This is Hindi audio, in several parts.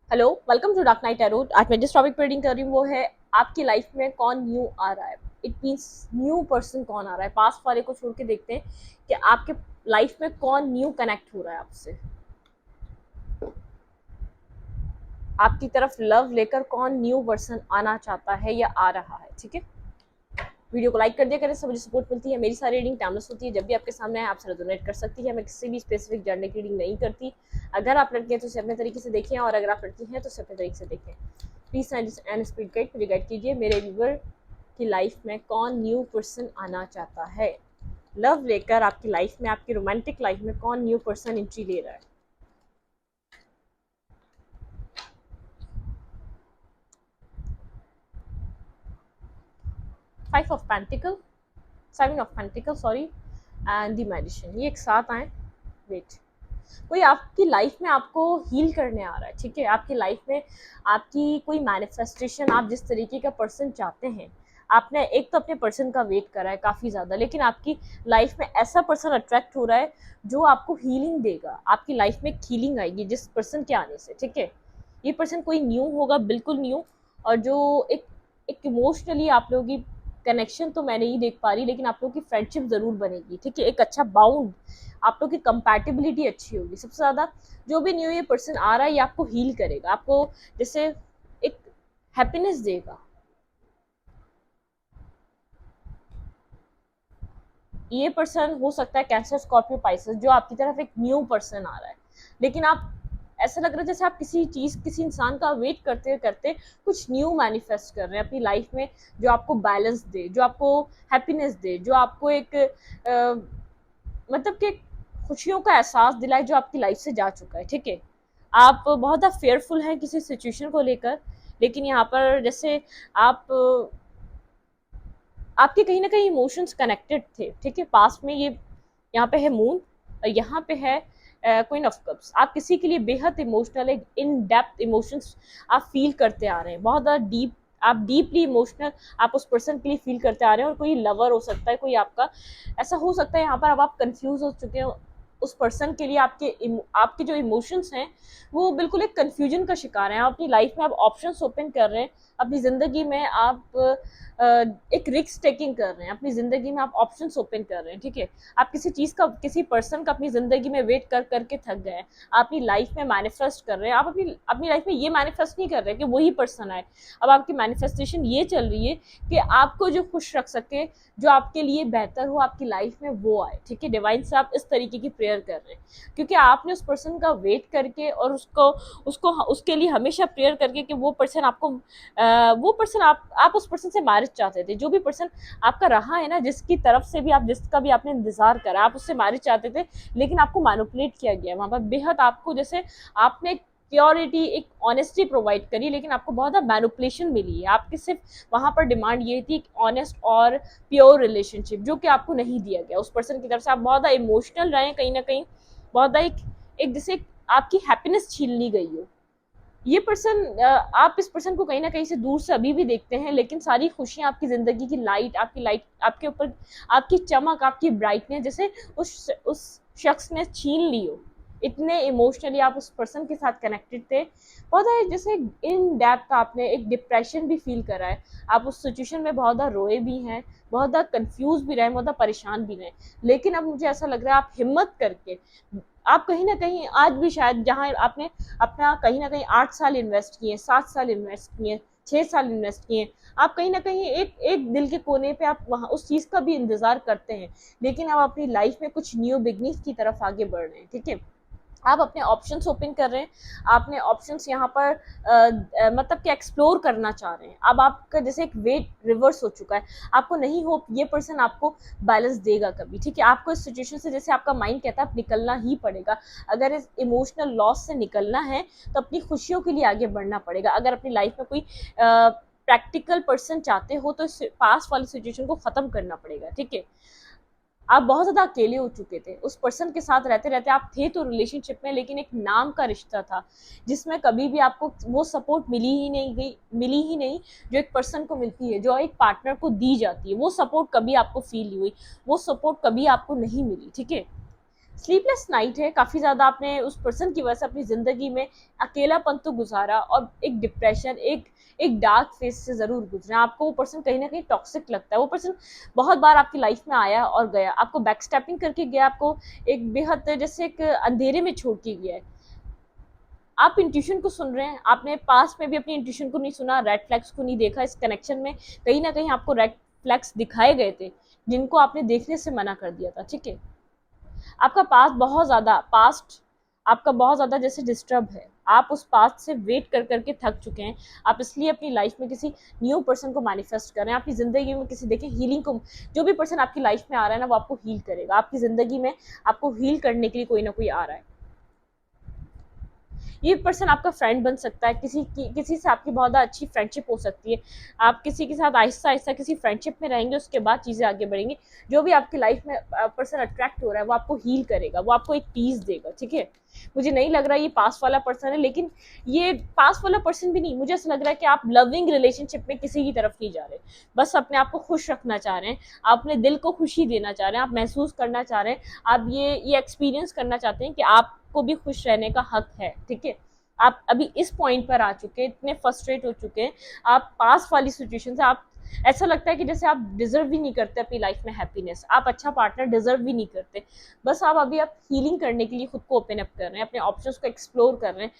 Hello, welcome to dark night tarot. आज मैं जिस टॉपिक पर रीडिंग कर रही हूँ वो है आपकी लाइफ में कौन न्यू आ रहा है। इट मीन्स न्यू पर्सन कौन आ रहा है। पास्ट वाले को छोड़ के देखते हैं कि आपके लाइफ में कौन न्यू कनेक्ट हो रहा है आपसे, आपकी तरफ लव लेकर कौन न्यू पर्सन आना चाहता है या आ रहा है। ठीक है, वीडियो को लाइक कर दिया करें, सब मुझे सपोर्ट मिलती है। मेरी सारी रीडिंग टाइमलेस होती है, जब भी आपके सामने है आपसे रेजोनेट कर सकती है। मैं किसी भी स्पेसिफिक जर्नल की रीडिंग नहीं करती। अगर आप लड़के हैं तो उसे अपने तरीके से देखें, और अगर आप लड़की हैं तो उसे अपने तरीके से देखें। प्लीज एंड स्पीड गाइड मुझे गाइड कीजिए, मेरे व्यूवर की लाइफ में कौन न्यू पर्सन आना चाहता है। लव लेकर आपकी लाइफ में, आपकी रोमांटिक लाइफ में कौन न्यू पर्सन एंट्री ले रहा है। Five of pentacle, seven of pentacle sorry, and the magician, ये एक साथ आए। वेट, कोई आपकी लाइफ में आपको हील करने आ रहा है। ठीक है, आपकी लाइफ में आपकी कोई मैनिफेस्टेशन, आप जिस तरीके का पर्सन चाहते हैं, आपने एक तो अपने पर्सन का वेट करा है काफ़ी ज़्यादा, लेकिन आपकी लाइफ में ऐसा पर्सन अट्रैक्ट हो रहा है जो आपको हीलिंग देगा। आपकी लाइफ में एक हीलिंग आएगी जिस पर्सन के आने से। ठीक है, ये पर्सन कोई न्यू होगा, बिल्कुल न्यू, और जो एक एक इमोशनली आप लोगों की कनेक्शन तो मैं नहीं देख पा रही, लेकिन आप लोगों की फ्रेंडशिप ज़रूर बनेगी। ठीक है, एक अच्छा बाउंड, आप लोग की कंपैटिबिलिटी अच्छी होगी। सबसे ज़्यादा जो भी न्यू ईयर पर्सन आ रहा है ये आपको हील करेगा, आपको जैसे एक हैप्पीनेस देगा। ये पर्सन हो सकता है कैंसर, स्कॉर्पियो, पाइसेस, जो आपकी तरफ एक न्यू पर्सन आ रहा है। लेकिन आप, ऐसा लग रहा है जैसे आप किसी चीज़, किसी इंसान का वेट करते करते कुछ न्यू मैनिफेस्ट कर रहे हैं अपनी लाइफ में, जो आपको बैलेंस दे, जो आपको हैप्पीनेस दे, जो आपको एक मतलब कि खुशियों का एहसास दिलाए जो आपकी लाइफ से जा चुका है। ठीक है, आप बहुत ज़्यादा फेयरफुल हैं किसी सिचुएशन को लेकर, लेकिन यहाँ पर जैसे आप, आपके कहीं ना कहीं इमोशंस कनेक्टेड थे। ठीक है, पास्ट में ये, यहाँ पे है मून और यहाँ पे है क्वीन ऑफ कप्स। आप किसी के लिए बेहद इमोशनल, एक इन डेप्थ इमोशंस आप फील करते आ रहे हैं, बहुत ज़्यादा डीप, आप डीपली इमोशनल आप उस पर्सन के लिए फील करते आ रहे हैं। और कोई लवर हो सकता है, कोई आपका, ऐसा हो सकता है यहाँ पर अब आप कंफ्यूज हो चुके हो उस पर्सन के लिए। आपके जो इमोशंस हैं वो बिल्कुल एक कंफ्यूजन का शिकार हैं। आप अपनी लाइफ में आप ऑप्शंस ओपन कर रहे हैं, अपनी ज़िंदगी में आप एक रिस्क टेकिंग कर रहे हैं, अपनी ज़िंदगी में आप ऑप्शंस ओपन कर रहे हैं। ठीक है, आप किसी चीज़ का, किसी पर्सन का अपनी ज़िंदगी में वेट कर करके थक गए हैं। आप अपनी लाइफ में मैनिफेस्ट कर रहे हैं, आप अपनी अपनी लाइफ में ये मैनिफेस्ट नहीं कर रहे कि वही पर्सन आए। अब आपकी मैनिफेस्टेशन ये चल रही है कि आपको जो खुश रख सके, जो आपके लिए बेहतर हो आपकी लाइफ में, वो आए। ठीक है, डिवाइन से आप इस तरीके की प्रेयर कर रहे हैं क्योंकि आपने उस पर्सन का वेट करके और उसको उसको उसके लिए हमेशा प्रेयर करके कि वो पर्सन आपको, वो पर्सन, आप उस पर्सन से मैरिज चाहते थे। जो भी पर्सन आपका रहा है ना, जिसकी तरफ से भी आप, जिसका भी आपने इंतजार करा, आप उससे मैरिज चाहते थे, लेकिन आपको मैनिपुलेट किया गया वहाँ पर बेहद। आपको जैसे आपने प्योरिटी, एक ऑनेस्टी प्रोवाइड करी, लेकिन आपको बहुत ज़्यादा मैनिपुलेशन मिली है। आपकी सिर्फ वहाँ पर डिमांड ये थी ऑनेस्ट और प्योर रिलेशनशिप, जो कि आपको नहीं दिया गया उस पर्सन की तरफ से। आप बहुत ज़्यादा इमोशनल रहे कहीं ना कहीं, बहुत ज़्यादा एक जैसे आपकी हैप्पीनेस छीन ली गई हो। ये पर्सन, आप इस पर्सन को कहीं ना कहीं से दूर से अभी भी देखते हैं, लेकिन सारी खुशियां, आपकी ज़िंदगी की लाइट, आपकी लाइट आपके ऊपर, आपकी चमक, आपकी ब्राइटनेस जैसे उस शख्स ने छीन ली हो। इतने इमोशनली आप उस पर्सन के साथ कनेक्टेड थे, बहुत ज़्यादा जैसे इन डेप्थ आपने एक डिप्रेशन भी फील करा है। आप उस सिचुएशन में बहुत ज़्यादा रोए भी हैं, बहुत ज़्यादा कंफ्यूज भी रहे, बहुत ज़्यादा परेशान भी रहे। लेकिन अब मुझे ऐसा लग रहा है आप हिम्मत करके, आप कहीं ना कहीं आज भी शायद, जहाँ आपने अपना कहीं ना कहीं 8 साल इन्वेस्ट किए, 7 साल इन्वेस्ट किए, 6 साल इन्वेस्ट किए, आप कहीं ना कहीं एक एक दिल के कोने पे आप वहाँ उस चीज़ का भी इंतज़ार करते हैं, लेकिन आप अपनी लाइफ में कुछ न्यू बिगनिंग्स की तरफ आगे बढ़ रहे हैं। ठीक है, आप अपने ऑप्शंस ओपन कर रहे हैं, आपने ऑप्शंस यहाँ पर मतलब कि एक्सप्लोर करना चाह रहे हैं। अब आपका जैसे एक वेट रिवर्स हो चुका है, आपको नहीं होप ये पर्सन आपको बैलेंस देगा कभी। ठीक है, आपको इस सिचुएशन से, जैसे आपका माइंड कहता है, आप निकलना ही पड़ेगा। अगर इस इमोशनल लॉस से निकलना है तो अपनी खुशियों के लिए आगे बढ़ना पड़ेगा। अगर अपनी लाइफ में कोई प्रैक्टिकल पर्सन चाहते हो तो पास वाली सिचुएशन को ख़त्म करना पड़ेगा। ठीक है, आप बहुत ज़्यादा अकेले हो चुके थे, उस पर्सन के साथ रहते रहते आप थे तो रिलेशनशिप में, लेकिन एक नाम का रिश्ता था जिसमें कभी भी आपको वो सपोर्ट मिली ही नहीं जो एक पर्सन को मिलती है, जो एक पार्टनर को दी जाती है। वो सपोर्ट कभी आपको फील नहीं हुई, वो सपोर्ट कभी आपको नहीं मिली। ठीक है, स्लीपलेस नाइट है, काफ़ी ज़्यादा आपने उस पर्सन की वजह से अपनी ज़िंदगी में अकेलापन तो गुजारा, और एक डिप्रेशन, एक डार्क फेज से ज़रूर गुजरा। आपको वो पर्सन कहीं ना कहीं टॉक्सिक लगता है। वो पर्सन बहुत बार आपकी लाइफ में आया और गया, आपको बैक स्टेपिंग करके गया, आपको एक बेहद जैसे एक अंधेरे में छोड़ के गया है। आप इंट्यूशन को सुन रहे हैं, आपने पास में भी अपनी इंट्यूशन को नहीं सुना, रेड फ्लैग्स को नहीं देखा। इस कनेक्शन में कहीं ना कहीं आपको रेड फ्लैग्स दिखाए गए थे जिनको आपने देखने से मना कर दिया था, ठीक है। आपका पास्ट आपका बहुत ज़्यादा जैसे डिस्टर्ब है, आप उस पास्ट से वेट कर करके थक चुके हैं। आप इसलिए अपनी लाइफ में किसी न्यू पर्सन को मैनिफेस्ट कर रहे हैं, अपनी ज़िंदगी में किसी, देखिए हीलिंग को, जो भी पर्सन आपकी लाइफ में आ रहा है ना, वो आपको हील करेगा। आपकी ज़िंदगी में आपको हील करने के लिए कोई ना कोई आ रहा है। ये पर्सन आपका फ्रेंड बन सकता है, किसी से आपकी बहुत ज़्यादा अच्छी फ्रेंडशिप हो सकती है। आप किसी के साथ आहिस्ता आहिस्ता किसी फ्रेंडशिप में रहेंगे, उसके बाद चीज़ें आगे बढ़ेंगी। जो भी आपकी लाइफ में पर्सन अट्रैक्ट हो रहा है, वो आपको हील करेगा, वो आपको एक पीस देगा, ठीक है। मुझे नहीं लग रहा ये पास वाला पर्सन है, लेकिन ये पास वाला पर्सन भी नहीं, मुझे ऐसा लग रहा है कि आप लविंग रिलेशनशिप में किसी की तरफ नहीं जा रहे, बस अपने आप को खुश रखना चाह रहे हैं, आप अपने दिल को खुशी देना चाह रहे हैं, आप महसूस करना चाह रहे हैं, आप ये एक्सपीरियंस करना चाहते हैं कि आपको भी खुश रहने का हक है, ठीक है। आप अभी इस पॉइंट पर आ चुके हैं, इतने फ्रस्ट्रेट हो चुके हैं, आप पास वाली सिचुएशन से, आप ऐसा लगता है कि जैसे आप डिजर्व भी नहीं करते अपनी लाइफ में हैप्पीनेस, आप अच्छा पार्टनर डिजर्व भी नहीं करते। बस आप हीलिंग करने के लिए खुद को ओपन अप कर रहे हैं, अपने ऑप्शंस को एक्सप्लोर कर रहे हैं,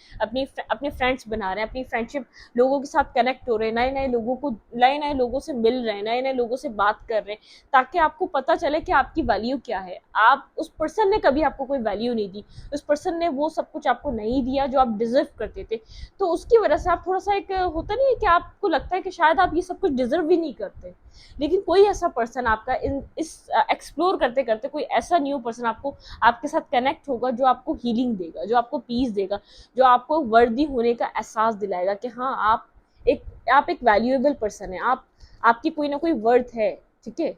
अपने फ्रेंड्स बना रहे हैं, अपनी फ्रेंडशिप लोगों के साथ कनेक्ट हो रहे हैं, नए नए लोगों से मिल रहे हैं, नए नए लोगों से बात कर रहे हैं, ताकि आपको पता चले कि आपकी वैल्यू क्या है। आप, उस पर्सन ने कभी आपको कोई वैल्यू नहीं दी, उस पर्सन ने वो सब कुछ आपको नहीं दिया जो आप डिजर्व करते थे। तो उसकी वजह से आप थोड़ा सा, एक होता नहीं है कि आपको लगता है कि शायद आप ये सब कुछ डिजर्व भी नहीं करते। लेकिन कोई ऐसा पर्सन आपका इस एक्सप्लोर करते करते, कोई ऐसा न्यू पर्सन आपको, आपके साथ कनेक्ट होगा, जो आपको हीलिंग देगा, जो आपको पीस देगा, जो आपको वर्दी होने का एहसास दिलाएगा कि हाँ, आप एक वैल्यूएबल पर्सन है, आपकी कोई ना कोई वर्थ है, ठीक है।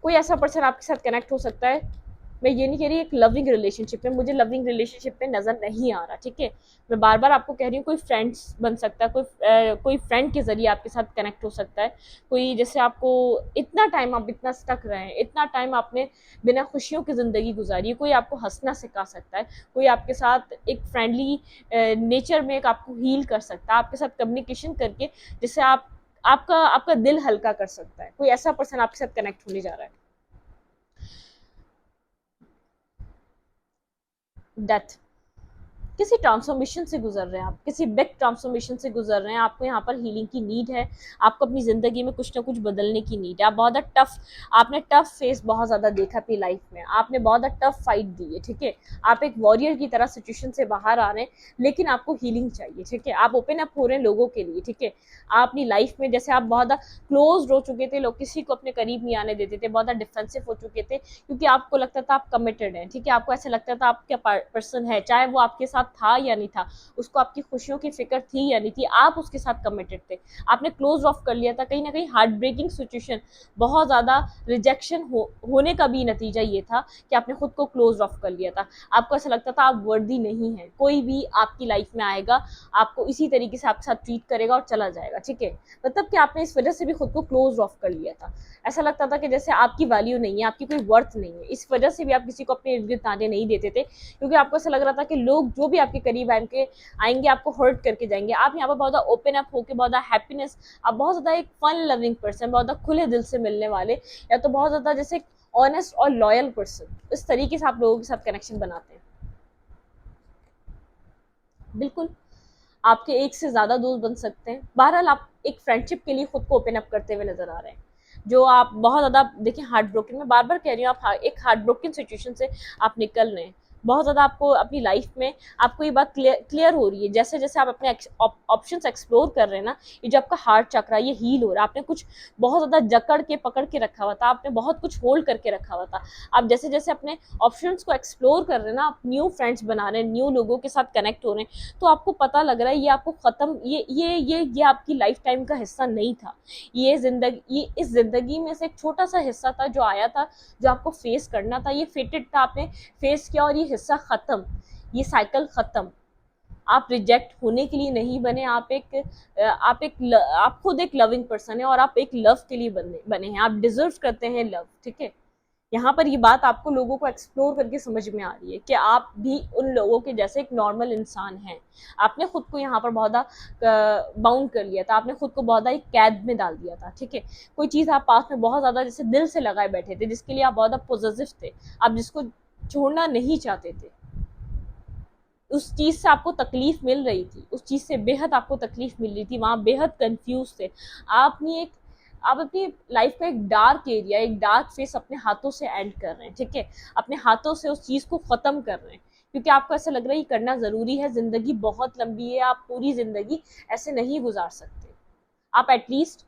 कोई ऐसा पर्सन आपके साथ कनेक्ट हो सकता है। मैं ये नहीं कह रही एक लविंग रिलेशनशिप में, मुझे लविंग रिलेशनशिप में नज़र नहीं आ रहा, ठीक है। मैं बार बार आपको कह रही हूँ, कोई फ्रेंड्स बन सकता है, कोई फ्रेंड के जरिए आपके साथ कनेक्ट हो सकता है। कोई, जैसे आपको इतना टाइम आप इतना स्टक रहे हैं, इतना टाइम आपने बिना खुशियों की ज़िंदगी गुजारी है, कोई आपको हंसना सिखा सकता है, कोई आपके साथ एक फ्रेंडली नेचर में एक आपको हील कर सकता है, आपके साथ कम्युनिकेशन करके, जिससे आपका आपका दिल हल्का कर सकता है। कोई ऐसा पर्सन आपके साथ कनेक्ट होने जा रहा है। डेथ, किसी ट्रांसफॉर्मेशन से गुजर रहे हैं आप, किसी बिग ट्रांसफॉर्मेशन से गुजर रहे हैं, आपको यहाँ पर हीलिंग की नीड है, आपको अपनी ज़िंदगी में कुछ ना कुछ बदलने की नीड है। आप बहुत ज़्यादा टफ, आपने टफ फेस बहुत ज़्यादा देखा अपनी लाइफ में, आपने बहुत ज़्यादा टफ फाइट दी है, ठीक है। आप एक वॉरियर की तरह सिचुएशन से बाहर आ रहे हैं, लेकिन आपको हीलिंग चाहिए, ठीक है। आप ओपन अप हो रहे हैं लोगों के लिए, ठीक है। आप अपनी लाइफ में, जैसे आप बहुत ज़्यादा क्लोज हो चुके थे, लोग किसी को अपने करीब नहीं आने देते थे, बहुत ज़्यादा डिफेंसिव हो चुके थे, क्योंकि आपको लगता था आप कमिटेड हैं, ठीक है। आपको ऐसा लगता था आपका पर्सन है, चाहे वो आपके साथ था या नहीं था, उसको आपकी खुशियों की फिक्र थी या नहीं थी, आप उसके साथ कमिटेड थे, आपने क्लोज ऑफ कर लिया था। कहीं ना कहीं हार्ट ब्रेकिंग सिचुएशन, बहुत ज़्यादा रिजेक्शन होने का भी नतीजा ये था कि आपने खुद को क्लोज ऑफ कर लिया था। आपको ऐसा लगता था आप वर्दी नहीं है, कोई भी आपकी लाइफ में आएगा आपको इसी तरीके से आपके साथ ट्रीट करेगा और चला जाएगा, ठीक है। मतलब कि आपने इस वजह से भी खुद को क्लोज ऑफ कर लिया था। ऐसा लगता था कि जैसे आपकी वैल्यू नहीं है, आपकी कोई वर्थ नहीं है, इस वजह से भी आप किसी को अपने इर्द गिर्द आने नहीं देते थे, क्योंकि आपको ऐसा लग रहा था कि लोग जो भी आपके करीब आएंगे आपको हर्ट करके जाएंगे। आप यहाँ पर बहुत ज़्यादा ओपन अप होकर, बहुत ज़्यादा हैप्पीनेस, आप बहुत ज़्यादा एक फन लविंग पर्सन, बहुत ज़्यादा खुले दिल से मिलने वाले, या तो बहुत ज़्यादा जैसे ऑनेस्ट और लॉयल पर्सन, इस तरीके से आप लोगों के साथ कनेक्शन बनाते हैं। बिल्कुल, आपके एक से ज़्यादा दोस्त बन सकते हैं। बहरहाल, आप एक फ्रेंडशिप के लिए खुद को ओपन अप करते हुए नजर आ रहे हैं, जो आप बहुत ज़्यादा, देखिए हार्ट ब्रोकन, मैं बार बार कह रही हूँ, आप एक हार्ट ब्रोकन सिचुएशन से आप निकल रहे हैं। बहुत ज़्यादा आपको अपनी लाइफ में, आपको ये बात क्लियर हो रही है, जैसे जैसे आप अपने ऑप्शंस एक्सप्लोर कर रहे हैं ना, ये जो आपका हार्ट चक्र है ये हील हो रहा है। आपने कुछ बहुत ज़्यादा जकड़ के पकड़ के रखा हुआ था, आपने बहुत कुछ होल्ड करके रखा हुआ था। आप जैसे जैसे अपने ऑप्शंस को एक्सप्लोर कर रहे हैं ना, आप न्यू फ्रेंड्स बना रहे हैं, न्यू लोगों के साथ कनेक्ट हो रहे हैं, तो आपको पता लग रहा है ये आपको खत्म, ये आपकी लाइफ टाइम का हिस्सा नहीं था। ये इस जिंदगी में से एक छोटा सा हिस्सा था जो आया था, जो आपको फेस करना था, ये फेटेड था, आपने फेस किया, और ये हिस्सा खत्म, ये साइकिल खत्म। आप रिजेक्ट होने के लिए नहीं बने, आप खुद एक लविंग पर्सन है, और आप एक लव के लिए बने हैं, आप डिजर्व करते हैं लव, ठीक है। यहाँ पर ये बात आपको लोगों को एक्सप्लोर करके समझ में आ रही है कि आप भी उन लोगों के जैसे एक नॉर्मल इंसान हैं। आपने खुद को यहाँ पर बहुत बाउंड कर लिया था, आपने खुद को बहुत एक कैद में डाल दिया था, ठीक है। कोई चीज़ आप पास में बहुत ज़्यादा जैसे दिल से लगाए बैठे थे, जिसके लिए आप बहुत पॉजिटिव थे, आप जिसको छोड़ना नहीं चाहते थे, उस चीज़ से आपको तकलीफ मिल रही थी, उस चीज़ से बेहद आपको तकलीफ मिल रही थी, वहाँ बेहद कंफ्यूज थे। आपने एक आप अपनी लाइफ का एक डार्क एरिया, एक डार्क फेस अपने हाथों से एंड कर रहे हैं, ठीक है। अपने हाथों से उस चीज़ को ख़त्म कर रहे हैं, क्योंकि आपको ऐसा लग रहा है ये करना ज़रूरी है, ज़िंदगी बहुत लंबी है, आप पूरी ज़िंदगी ऐसे नहीं गुजार सकते। आप एटलीस्ट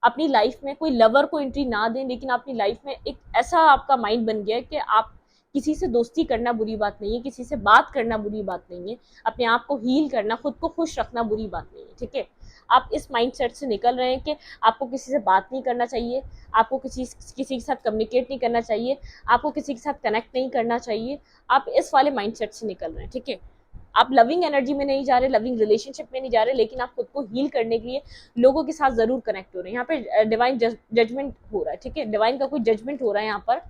अपनी लाइफ में कोई लवर को एंट्री ना दें, लेकिन अपनी लाइफ में एक ऐसा आपका माइंड बन गया है कि आप किसी से दोस्ती करना बुरी बात नहीं है, किसी से बात करना बुरी बात नहीं है, अपने आप को हील करना, खुद को खुश रखना बुरी बात नहीं है, ठीक है। आप इस माइंडसेट से निकल रहे हैं कि आपको किसी से बात नहीं करना चाहिए, आपको किसी के साथ कम्युनिकेट नहीं करना चाहिए, आपको किसी के साथ कनेक्ट नहीं करना चाहिए। आप इस वाले माइंडसेट से निकल रहे हैं, ठीक है। आप लविंग एनर्जी में नहीं जा रहे, लविंग रिलेशनशिप में नहीं जा रहे, लेकिन आप खुद को हील करने के लिए लोगों के साथ जरूर कनेक्ट हो रहे हैं। यहाँ पे डिवाइन जजमेंट हो रहा है, ठीक है। डिवाइन का कोई जजमेंट हो रहा है यहाँ पर।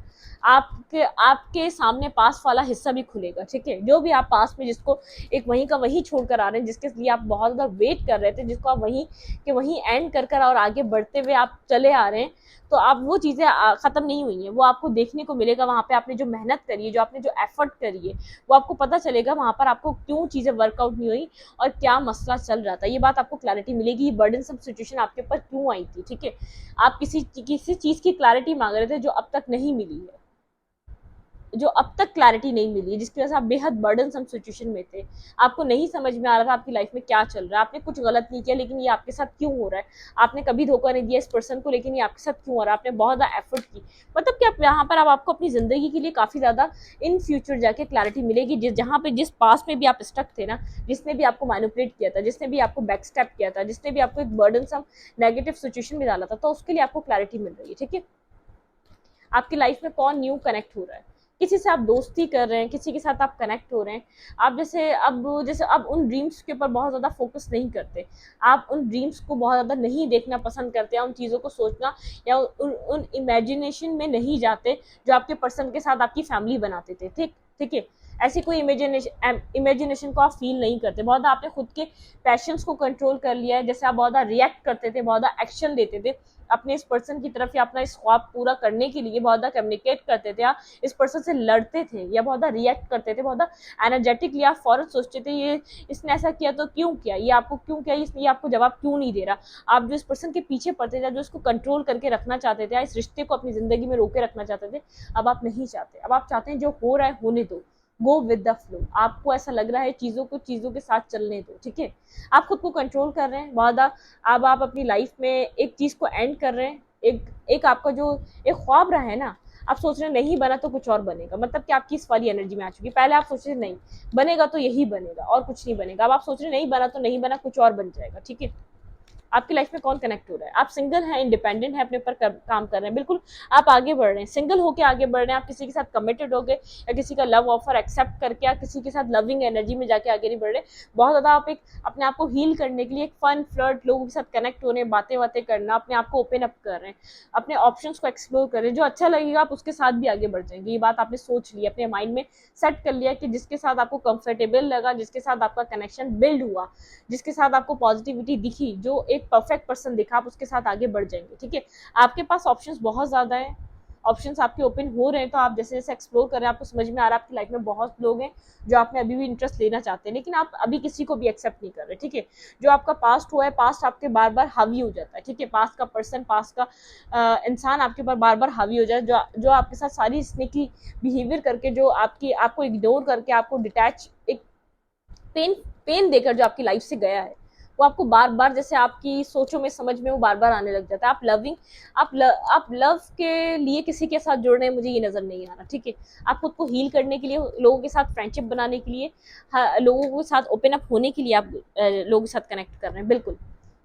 आपके सामने पास वाला हिस्सा भी खुलेगा, ठीक है। जो भी आप पास में जिसको एक वहीं का वहीं छोड़कर आ रहे हैं, जिसके लिए आप बहुत ज्यादा वेट कर रहे थे, जिसको आप वहीं के वहीं एंड कर और आगे बढ़ते हुए आप चले आ रहे हैं, तो आप वो चीज़ें ख़त्म नहीं हुई हैं, वो आपको देखने को मिलेगा। वहाँ पे आपने जो मेहनत करी है, जो आपने जो एफर्ट करी है, वो आपको पता चलेगा वहाँ पर आपको क्यों चीज़ें वर्कआउट नहीं हुई और क्या मसला चल रहा था। ये बात आपको क्लैरिटी मिलेगी, ये बर्डनसम सिचुएशन आपके ऊपर क्यों आई थी, ठीक है। आप किसी चीज़ की क्लैरिटी मांग रहे थे जो अब तक नहीं मिली है, जो अब तक क्लैरिटी नहीं मिली है, जिसकी वजह से आप बेहद बर्डनसम सिचुएशन में थे। आपको नहीं समझ में आ रहा था आपकी लाइफ में क्या चल रहा है, आपने कुछ गलत नहीं किया, लेकिन ये आपके साथ क्यों हो रहा है। आपने कभी धोखा नहीं दिया इस पर्सन को, लेकिन ये आपके साथ क्यों हो रहा है। आपने बहुत ज़्यादा एफर्ट की, मतलब कि आप यहाँ पर अब आपको अपनी ज़िंदगी के लिए काफ़ी ज़्यादा इन फ्यूचर जाके क्लैरिटी मिलेगी। जहाँ पे जिस पास में भी आप स्टक थे ना, जिसने भी आपको मैनिपुलेट किया था, जिसने भी आपको बैक स्टेप किया था, जिसने भी आपको एक बर्डनसम नेगेटिव सिचुएशन में डाला था, तो उसके लिए आपको क्लैरिटी मिल रही है, ठीक है। आपकी लाइफ में कौन न्यू कनेक्ट हो रहा है, किसी से आप दोस्ती कर रहे हैं, किसी के साथ आप कनेक्ट हो रहे हैं। आप जैसे अब उन ड्रीम्स के ऊपर बहुत ज़्यादा फोकस नहीं करते, आप उन ड्रीम्स को बहुत ज़्यादा नहीं देखना पसंद करते, या उन चीज़ों को सोचना या उन इमेजिनेशन में नहीं जाते जो आपके पर्सन के साथ आपकी फैमिली बनाते थे, ठीक ठीक है। ऐसी कोई इमेजिनेशन को आप फील नहीं करते। बहुत आपने खुद के पैशंस को कंट्रोल कर लिया है, जैसे आप बहुत रिएक्ट करते थे, बहुत एक्शन लेते थे अपने इस पर्सन की तरफ, या अपना इस ख्वाब पूरा करने के लिए बहुत ज़्यादा कम्युनिकेट करते थे, या इस पर्सन से लड़ते थे, या बहुत ज़्यादा रिएक्ट करते थे, बहुत ज़्यादा एनर्जेटिकली आप फौरन सोचते थे ये इसने ऐसा किया तो क्यों किया, ये आपको क्यों किया, ये आपको जवाब क्यों नहीं दे रहा। आप जो इस पर्सन के पीछे पड़ते थे, जो इसको कंट्रोल करके रखना चाहते थे, या इस रिश्ते को अपनी ज़िंदगी में रोके रखना चाहते थे, अब आप नहीं चाहते। अब आप चाहते हैं जो हो रहा है होने दो, गो विद द फ्लो। आपको ऐसा लग रहा है चीज़ों के साथ चलने दो, ठीक है। आप खुद को कंट्रोल कर रहे हैं बहुत ज़्यादा। अब आप अपनी लाइफ में एक चीज़ को एंड कर रहे हैं, एक आपका जो एक ख्वाब रहा है ना, आप सोच रहे हैं नहीं बना तो कुछ और बनेगा, मतलब कि आपकी इस वाली एनर्जी में आ चुकी है। पहले आप सोच रहे नहीं बनेगा तो यही बनेगा और कुछ नहीं बनेगा, अब आप सोच रहे नहीं बना तो नहीं बना, कुछ और बन जाएगा, ठीक है। आपकी लाइफ में कौन कनेक्ट हो रहा है, आप सिंगल हैं, इंडिपेंडेंट हैं, अपने ऊपर काम कर रहे हैं, बिल्कुल आप आगे बढ़ रहे हैं, सिंगल होके आगे बढ़ रहे हैं। आप किसी के साथ कमिटेड हो गए, या किसी का लव ऑफर एक्सेप्ट करके आप किसी के साथ लविंग एनर्जी में जाके आगे नहीं बढ़ रहे। बहुत ज़्यादा आप एक अपने आप को हील करने के लिए एक फन फ्लर्ट, लोगों के साथ कनेक्ट होने, बातें करना, अपने आप को ओपन अप कर रहे हैं, अपने ऑप्शंस को एक्सप्लोर कर रहे हैं। जो अच्छा लगेगा आप उसके साथ भी आगे बढ़ जाएंगे। ये बात आपने सोच ली, अपने माइंड में सेट कर लिया कि जिसके साथ आपको कंफर्टेबल लगा, जिसके साथ आपका कनेक्शन बिल्ड हुआ, जिसके साथ आपको पॉजिटिविटी दिखी, जो एक परफेक्ट पर्सन दिखा, आप उसके साथ आगे बढ़ जाएंगे, ठीक है। आपके पास ऑप्शंस बहुत ज़्यादा हैं, ऑप्शंस आपके ओपन हो रहे हैं, तो आप जैसे जैसे एक्सप्लोर कर रहे हैं आपको समझ में आ रहा है आपकी लाइफ में बहुत लोग हैं जो आप में अभी भी इंटरेस्ट लेना चाहते हैं, लेकिन आप अभी किसी को भी एक्सेप्ट नहीं कर रहे, ठीक है। जो आपका पास्ट हुआ है, पास्ट आपके बार बार हावी हो जाता है, ठीक है। पास्ट का पर्सन, पास्ट का इंसान आपके ऊपर बार बार हावी हो जाए, जो आपके साथ सारी स्नेकी बिहेवियर करके, जो आपको इग्नोर करके, आपको डिटैच, एक पेन पेन देकर जो आपकी लाइफ से गया है, वो आपको बार बार जैसे आपकी सोचों में, समझ में वो बार बार आने लग जाता है। आप लव के लिए किसी के साथ जुड़ रहे हैं, मुझे ये नजर नहीं आ रहा, ठीक है। आप खुद को हील करने के लिए, लोगों के साथ फ्रेंडशिप बनाने के लिए, लोगों के साथ ओपन अप होने के लिए आप लोगों के साथ कनेक्ट कर रहे हैं, बिल्कुल।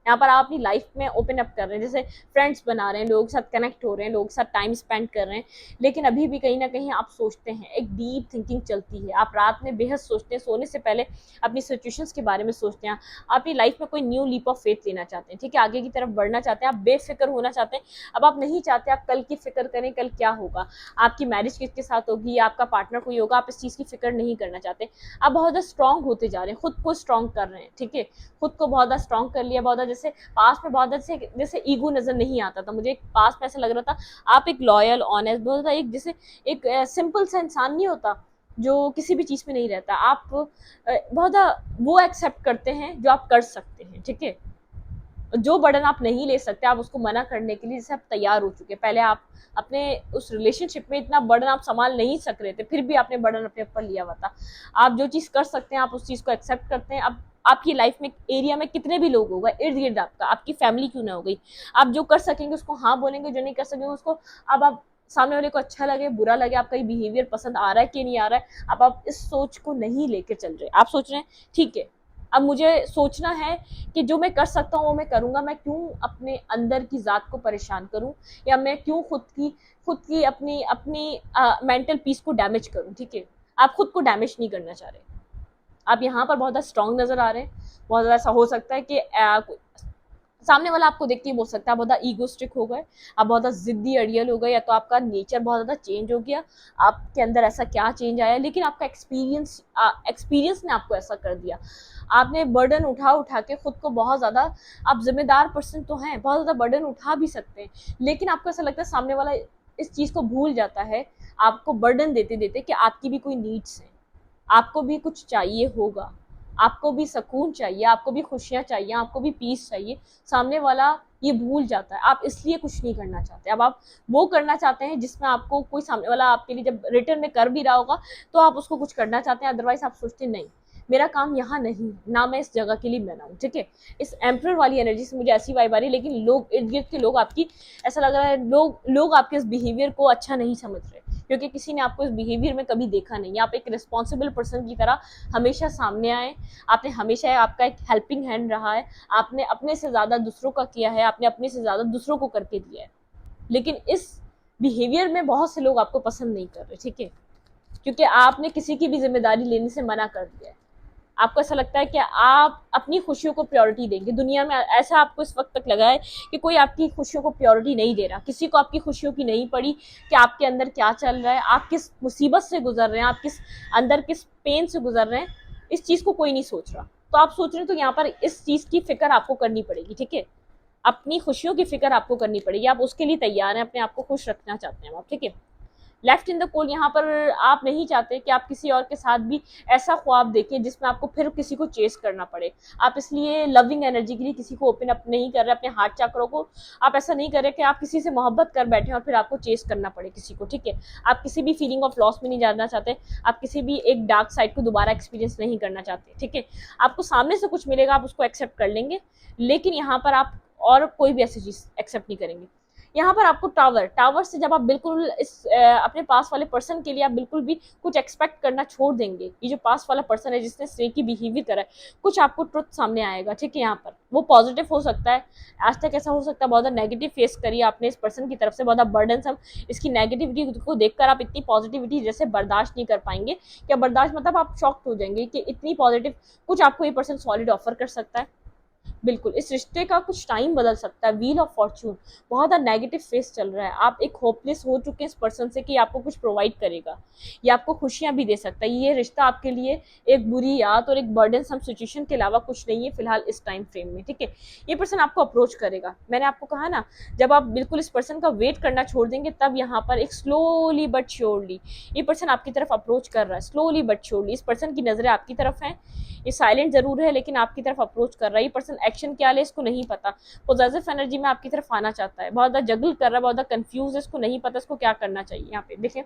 यहाँ पर आप अपनी लाइफ में ओपन अप कर रहे हैं, जैसे फ्रेंड्स बना रहे हैं, लोगों के साथ कनेक्ट हो रहे हैं, लोगों के साथ टाइम स्पेंड कर रहे हैं, लेकिन अभी भी कहीं ना कहीं आप सोचते हैं, एक डीप थिंकिंग चलती है, आप रात में बेहद सोचते हैं, सोने से पहले अपनी सिचुएशंस के बारे में सोचते हैं, आप अपनी लाइफ में कोई न्यू लीप ऑफ फेथ लेना चाहते हैं, ठीक है, आगे की तरफ बढ़ना चाहते हैं, आप बेफिक्र होना चाहते हैं। अब आप नहीं चाहते आप कल की फिक्र करें, कल क्या होगा, आपकी मैरिज किसके साथ होगी या आपका पार्टनर कोई होगा, आप इस चीज़ की फिक्र नहीं करना चाहते। आप बहुत ज़्यादा स्ट्रांग होते जा रहे हैं, खुद को स्ट्रांग कर रहे हैं, ठीक है, खुद को बहुत ज़्यादा स्ट्रांग कर लिया, बहुत ज़्यादा, जैसे पास में बहुत जैसे ईगो नजर नहीं आता था मुझे, पास में ऐसा लग रहा था आप एक लॉयल ऑनेस्ट बहुत ज़्यादा एक जैसे एक सिंपल सा इंसान नहीं होता जो किसी भी चीज़ में नहीं रहता, आप बहुत ज़्यादा वो एक्सेप्ट करते हैं जो आप कर सकते हैं, ठीक है, जो बर्डन आप नहीं ले सकते आप उसको मना करने के लिए जैसे आप तैयार हो चुके हैं। पहले आप अपने उस रिलेशनशिप में इतना बर्डन आप संभाल नहीं सक रहे थे, फिर भी आपने बर्डन अपने ऊपर लिया हुआ था। आप जो चीज़ कर सकते हैं आप उस चीज़ को एक्सेप्ट करते हैं। अब आपकी लाइफ में एरिया में कितने भी लोग हो गए इर्द गिर्द आपका, आपकी फैमिली क्यों ना हो गई, आप जो कर सकेंगे उसको हाँ बोलेंगे, जो नहीं कर सकेंगे उसको, अब आप सामने वाले को अच्छा लगे बुरा लगे, आपका ये बिहेवियर पसंद आ रहा है कि नहीं आ रहा है, अब आप इस सोच को नहीं लेकर चल रहे, आप सोच रहे हैं ठीक है अब मुझे सोचना है कि जो मैं कर सकता हूँ वो मैं करूँगा, मैं क्यों अपने अंदर की ज़ात को परेशान करूँ, या मैं क्यों खुद की अपनी अपनी मेंटल पीस को डैमेज करूँ, ठीक है, आप खुद को डैमेज नहीं करना चाह रहे, आप यहाँ पर बहुत ज़्यादा स्ट्रांग नज़र आ रहे हैं, बहुत ज़्यादा ऐसा हो सकता है कि सामने वाला आपको देख के बोल सकता है बहुत ज़्यादा ईगोस्टिक हो गए, आप बहुत ज़्यादा जिद्दी अड़ियल हो गए, या तो आपका नेचर बहुत ज़्यादा चेंज हो गया, आपके अंदर ऐसा क्या चेंज आया, लेकिन आपका एक्सपीरियंस ने आपको ऐसा कर दिया, आपने बर्डन उठा के खुद को बहुत ज़्यादा, आप जिम्मेदार पर्सन तो हैं, बहुत ज़्यादा बर्डन उठा भी सकते हैं, लेकिन आपको ऐसा लगता है सामने वाला इस चीज़ को भूल जाता है आपको बर्डन देते देते कि आपकी भी कोई नीड्स हैं, आपको भी कुछ चाहिए होगा, आपको भी सुकून चाहिए, आपको भी खुशियाँ चाहिए, आपको भी पीस चाहिए, सामने वाला ये भूल जाता है, आप इसलिए कुछ नहीं करना चाहते, अब आप वो करना चाहते हैं जिसमें आपको कोई सामने वाला आपके लिए जब रिटर्न में कर भी रहा होगा तो आप उसको कुछ करना चाहते हैं, अदरवाइज आप सोचते नहीं मेरा काम यहाँ नहीं है, ना मैं इस जगह के लिए बना हूँ, ठीक है, इस एम्प्रर वाली एनर्जी से मुझे ऐसी वाइब आ रही है, लेकिन लोग इर्द गिर्द के लोग आपकी, ऐसा लग रहा है लोग आपके इस बिहेवियर को अच्छा नहीं समझ रहे, क्योंकि किसी ने आपको इस बिहेवियर में कभी देखा नहीं, आप एक रिस्पॉन्सिबल पर्सन की तरह हमेशा सामने आए, आपने हमेशा आपका एक हेल्पिंग हैंड रहा है, आपने अपने से ज़्यादा दूसरों का किया है, आपने अपने से ज़्यादा दूसरों को करके दिया है, लेकिन इस बिहेवियर में बहुत से लोग आपको पसंद नहीं कर रहे, ठीक है, क्योंकि आपने किसी की भी जिम्मेदारी लेने से मना कर दिया है, आपको ऐसा लगता है कि आप अपनी खुशियों को प्रायोरिटी देंगे, दुनिया में ऐसा आपको इस वक्त तक लगा है कि कोई आपकी खुशियों को प्रायोरिटी नहीं दे रहा, किसी को आपकी खुशियों की नहीं पड़ी कि आपके अंदर क्या चल रहा है, आप किस मुसीबत से गुजर रहे हैं, आप किस अंदर किस पेन से गुजर रहे हैं, इस चीज़ को कोई नहीं सोच रहा, तो आप सोच रहे हैं तो यहाँ पर इस चीज़ की फिक्र आपको करनी पड़ेगी, ठीक है, अपनी खुशियों की फिक्र आपको करनी पड़ेगी, आप उसके लिए तैयार हैं, अपने आप को खुश रखना चाहते हैं आप, ठीक है। लेफ्ट इन द पोल, यहाँ पर आप नहीं चाहते कि आप किसी और के साथ भी ऐसा ख्वाब देखें जिसमें आपको फिर किसी को चेस करना पड़े, आप इसलिए लविंग एनर्जी के लिए किसी को ओपन अप नहीं कर रहे, अपने हार्ट चक्रों को आप ऐसा नहीं कर रहे कि आप किसी से मोहब्बत कर बैठे और फिर आपको चेस करना पड़े किसी को, ठीक है, आप किसी भी फीलिंग ऑफ लॉस में नहीं जाना चाहते, आप किसी भी एक डार्क साइड को दोबारा एक्सपीरियंस नहीं करना चाहते, ठीक है, आपको सामने से कुछ मिलेगा आप उसको एक्सेप्ट कर लेंगे, लेकिन यहाँ पर आप और कोई भी ऐसी चीज़ एक्सेप्ट नहीं करेंगे। यहाँ पर आपको टावर से जब आप बिल्कुल इस अपने पास वाले पर्सन के लिए आप बिल्कुल भी कुछ एक्सपेक्ट करना छोड़ देंगे, ये जो पास वाला पर्सन है जिसने स्नेकी बिहेवियर करा है, कुछ आपको ट्रुथ सामने आएगा, ठीक है, यहाँ पर वो पॉजिटिव हो सकता है, आज तक ऐसा हो सकता है बहुत ज़्यादा नेगेटिव फेस करिए आपने इस पर्सन की तरफ से, बहुत ज़्यादा बर्डनसम, इसकी नेगेटिविटी को देखकर आप इतनी पॉजिटिविटी जैसे बर्दाश्त नहीं कर पाएंगे, क्या बर्दाश्त मतलब आप शॉक्ड हो जाएंगे कि इतनी पॉजिटिव कुछ आपको ये पर्सन सॉलिड ऑफर कर सकता है, बिल्कुल इस रिश्ते का कुछ टाइम बदल सकता है, व्हील ऑफ फॉर्च्यून, बहुत ज़्यादा नेगेटिव फेस चल रहा है, आप एक होपलेस हो चुके हैं इस पर्सन से कि आपको कुछ प्रोवाइड करेगा, ये आपको खुशियां भी दे सकता है, ये रिश्ता आपके लिए एक बुरी याद और एक बर्डनसम सिचुएशन के अलावा कुछ नहीं है फिलहाल इस टाइम फ्रेम में, ठीक है, ये पर्सन आपको अप्रोच करेगा, मैंने आपको कहा ना जब आप बिल्कुल इस पर्सन का वेट करना छोड़ देंगे तब यहाँ पर एक स्लोली बट श्योरली ये पर्सन आपकी तरफ अप्रोच कर रहा है, स्लोली बट श्योरली इस पर्सन की नज़रें आपकी तरफ हैं, ये साइलेंट जरूर है लेकिन आपकी तरफ अप्रोच कर रहा है, ये पर्सन एक्शन क्या ले इसको नहीं पता, पॉजिटिव एनर्जी में आपकी तरफ आना चाहता है, बहुत ज़्यादा जगल कर रहा है, बहुत ज़्यादा कंफ्यूज है, इसको नहीं पता इसको क्या करना चाहिए। यहाँ पे देखिए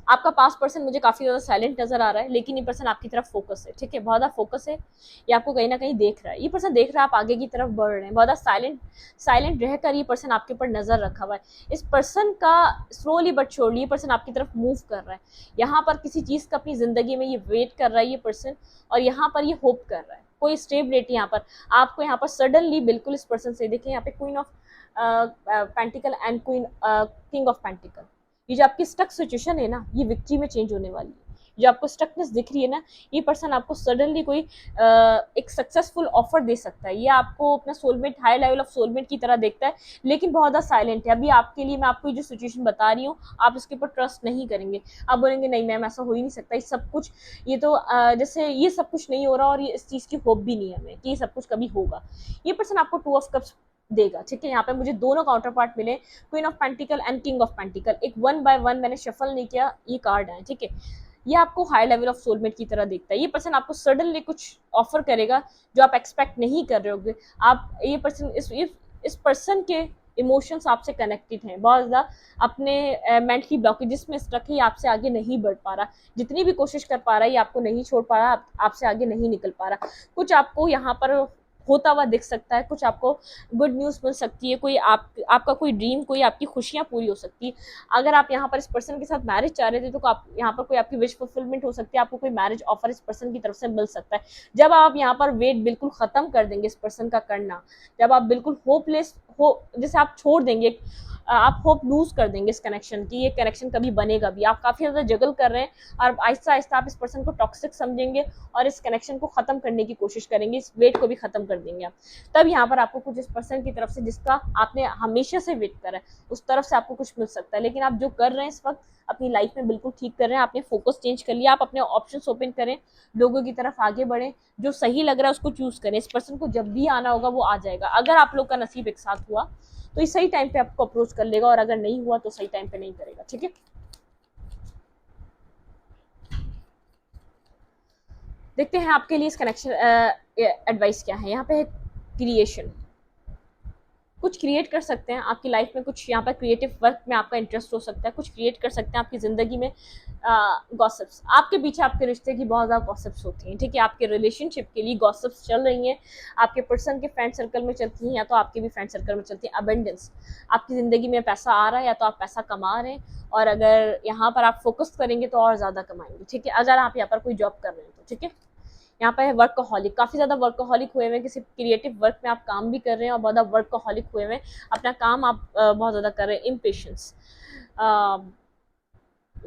आपका पास्ट पर्सन मुझे काफ़ी ज़्यादा साइलेंट नजर आ रहा है, लेकिन ये पर्सन आपकी तरफ फोकस है, ठीक है, बहुत ज़्यादा फोकस है, ये आपको कहीं ना कहीं देख रहा है, ये पर्सन देख रहा है आप आगे की तरफ बढ़ रहे हैं, बहुत ज़्यादा साइलेंट रहकर ये पर्सन आपके ऊपर नज़र रखा हुआ है, इस पर्सन का स्लोली बट श्योरली ये पर्सन आपकी तरफ मूव कर रहा है, यहाँ पर किसी चीज़ का अपनी ज़िंदगी में ये वेट कर रहा है ये पर्सन, और यहाँ पर ये होप कर रहा है कोई स्टेबिलिटी यहाँ पर आपको यहाँ पर सडनली बिल्कुल इस पर्सन से, देखिए यहाँ पे queen of pentacle and queen king of pentacle, ये जो आपकी स्टक सिचुएशन है ना, ये विक्ट्री में चेंज होने वाली है। जो आपको स्टकनेस दिख रही है ना, ये पर्सन आपको सडनली कोई एक सक्सेसफुल ऑफर दे सकता है। ये आपको अपना soulmate, high level of soulmate की तरह देखता है, लेकिन बहुत ज़्यादा साइलेंट है। अभी आपके लिए मैं आपको जो सिचुएशन बता रही हूँ, आप इसके ऊपर ट्रस्ट नहीं करेंगे। आप बोलेंगे नहीं मैम ऐसा हो ही नहीं सकता, ये सब कुछ, ये तो जैसे ये सब कुछ नहीं हो रहा और ये इस चीज़ की होप भी नहीं है हमें कि ये सब कुछ कभी होगा। ये पर्सन आपको 2 ऑफ कप्स देगा, ठीक है। यहाँ पे मुझे दोनों काउंटर पार्ट मिले, queen of pentacle and king of pentacle. एक 1 बाय 1 मैंने शफल नहीं किया, ये कार्ड है, ठीक है। ये आपको हाई लेवल ऑफ सोलमेट की तरह दिखता है। ये पर्सन आपको सडनली कुछ ऑफर करेगा जो आप एक्सपेक्ट नहीं कर रहे होगे। आप ये पर्सन, इस पर्सन के इमोशंस आपसे कनेक्टेड हैं बहुत ज़्यादा, अपने मेंटली ब्लॉकेजेस में स्टक है, आपसे आगे नहीं बढ़ पा रहा। जितनी भी कोशिश कर पा रहा है ये आपको नहीं छोड़ पा रहा, आपसे आगे नहीं निकल पा रहा। कुछ आपको यहाँ पर होता हुआ दिख सकता है, कुछ आपको गुड न्यूज़ मिल सकती है, कोई आपका कोई ड्रीम, कोई आपकी खुशियाँ पूरी हो सकती है। अगर आप यहाँ पर इस पर्सन के साथ मैरिज चाह रहे थे तो आप यहाँ पर कोई आपकी विश फुलफिलमेंट हो सकती है, आपको कोई मैरिज ऑफर इस पर्सन की तरफ से मिल सकता है। जब आप यहाँ पर वेट बिल्कुल ख़त्म कर देंगे इस पर्सन का करना, जब आप बिल्कुल होपलेस हो, जैसे आप छोड़ देंगे, आप होप लूज कर देंगे इस कनेक्शन की, ये कनेक्शन कभी बनेगा भी। आप काफ़ी ज़्यादा जगल कर रहे हैं और आहिस्ता आहिस्ता आप इस पर्सन को टॉक्सिक समझेंगे और इस कनेक्शन को ख़त्म करने की कोशिश करेंगे, इस वेट को भी ख़त्म कर देंगे आप। तब यहाँ पर आपको कुछ इस पर्सन की तरफ से, जिसका आपने हमेशा से वेट करा है, उस तरफ से आपको कुछ मिल सकता है। लेकिन आप जो कर रहे हैं इस वक्त अपनी लाइफ में बिल्कुल ठीक कर रहे हैं, आपने फोकस चेंज कर लिया। आप अपने ऑप्शंस ओपन करें, लोगों की तरफ आगे बढ़ें, जो सही लग रहा है उसको चूज करें। इस पर्सन को जब भी आना होगा वो आ जाएगा। अगर आप लोग का नसीब एक साथ हुआ तो ये सही टाइम पे आपको अप्रोच कर लेगा, और अगर नहीं हुआ तो सही टाइम पे नहीं करेगा, ठीक है। देखते हैं आपके लिए इस कनेक्शन एडवाइस क्या है। यहाँ पे है क्रिएशन, कुछ क्रिएट कर सकते हैं आपकी लाइफ में, कुछ यहाँ पर क्रिएटिव वर्क में आपका इंटरेस्ट हो सकता है, कुछ क्रिएट कर सकते हैं आपकी ज़िंदगी में। गॉसिप्स आपके पीछे, आपके रिश्ते की बहुत ज़्यादा गॉसिप्स होती हैं, ठीक है। आपके रिलेशनशिप के लिए गॉसिप्स चल रही हैं, आपके पर्सन के फ्रेंड सर्कल में चलती हैं, या तो आपके भी फ्रेंड सर्कल में चलती हैं। अबेंडेंस, आपकी ज़िंदगी में पैसा आ रहा है या तो आप पैसा कमा रहे हैं, और अगर यहाँ पर आप फोकस करेंगे तो और ज़्यादा कमाएंगे, ठीक है। अगर आप यहाँ पर कोई जॉब कर रहे हैं तो, ठीक है। यहाँ पे है वर्कaholic, काफ़ी ज़्यादा वर्कaholic हुए हुए हैं, किसी क्रिएटिव वर्क में आप काम भी कर रहे हैं और बहुत ज़्यादा वर्कaholic हुए हुए हैं, अपना काम आप बहुत ज़्यादा कर रहे हैं। इम्पेशेंस,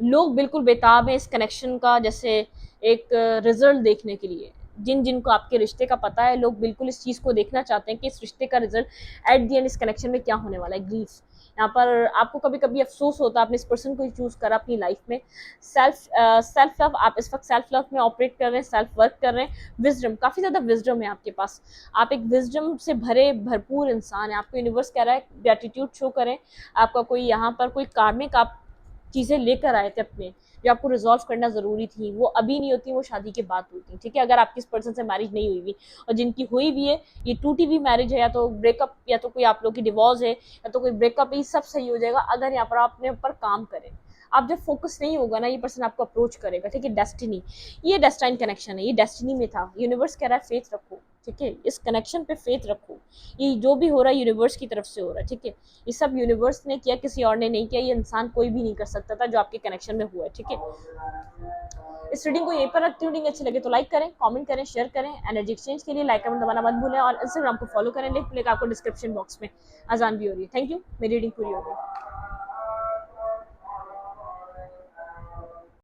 लोग बिल्कुल बेताब हैं इस कनेक्शन का, जैसे एक रिजल्ट देखने के लिए। जिनको आपके रिश्ते का पता है, लोग बिल्कुल इस चीज़ को देखना चाहते हैं कि इस रिश्ते का रिजल्ट एट द एंड इस कनेक्शन में क्या होने वाला है। ग्रीफ, यहाँ पर आपको कभी कभी अफसोस होता है आपने इस पर्सन को ही चूज करा अपनी लाइफ में। सेल्फ लव, आप इस वक्त सेल्फ लव में ऑपरेट कर रहे हैं, सेल्फ वर्क कर रहे हैं। विजडम, काफ़ी ज़्यादा विजडम है आपके पास, आप एक विजडम से भरपूर इंसान है। आपको यूनिवर्स कह रहा है ग्रेटिट्यूड शो करें। आपका कोई यहाँ पर कोई कार्मिक आप चीज़ें लेकर आए थे अपने, जो आपको रिजॉल्व करना ज़रूरी थी, वो अभी नहीं होती, वो शादी के बाद होती, ठीक है। अगर आपकी इस पर्सन से मैरिज नहीं हुई हुई, और जिनकी हुई भी है, ये टूटी हुई मैरिज है, या तो ब्रेकअप, या तो कोई आप लोग की डिवोर्स है, या तो कोई ब्रेकअप है, ये सब सही हो जाएगा अगर यहाँ पर आप अपने ऊपर काम करें। आप जब फोकस नहीं होगा ना, ये पर्सन आपको अप्रोच करेगा, ठीक है। डेस्टिनी, ये डेस्टाइन कनेक्शन है, ये डेस्टिनी में था। यूनिवर्स कह रहा है फेथ रखो, ठीक है, इस कनेक्शन पे फेथ रखो। ये जो भी हो रहा है यूनिवर्स की तरफ से हो रहा है, ठीक है। ये सब यूनिवर्स ने किया, किसी और ने नहीं किया, ये इंसान कोई भी नहीं कर सकता था जो आपके कनेक्शन में हुआ है, ठीक है। इस रीडिंग को यहीं पर रखती हूँ। रीडिंग अच्छी लगे तो लाइक करें, कमेंट करें, शेयर करें। एनर्जी एक्सचेंज के लिए लाइक कमेंट दबाना मत भूलें, और इंस्टाग्राम को फॉलो करें, लिंक मिलेगा आपको डिस्क्रिप्शन बॉक्स में। अजान भी हो रही है। थैंक यू, मेरी रीडिंग पूरी हो गई।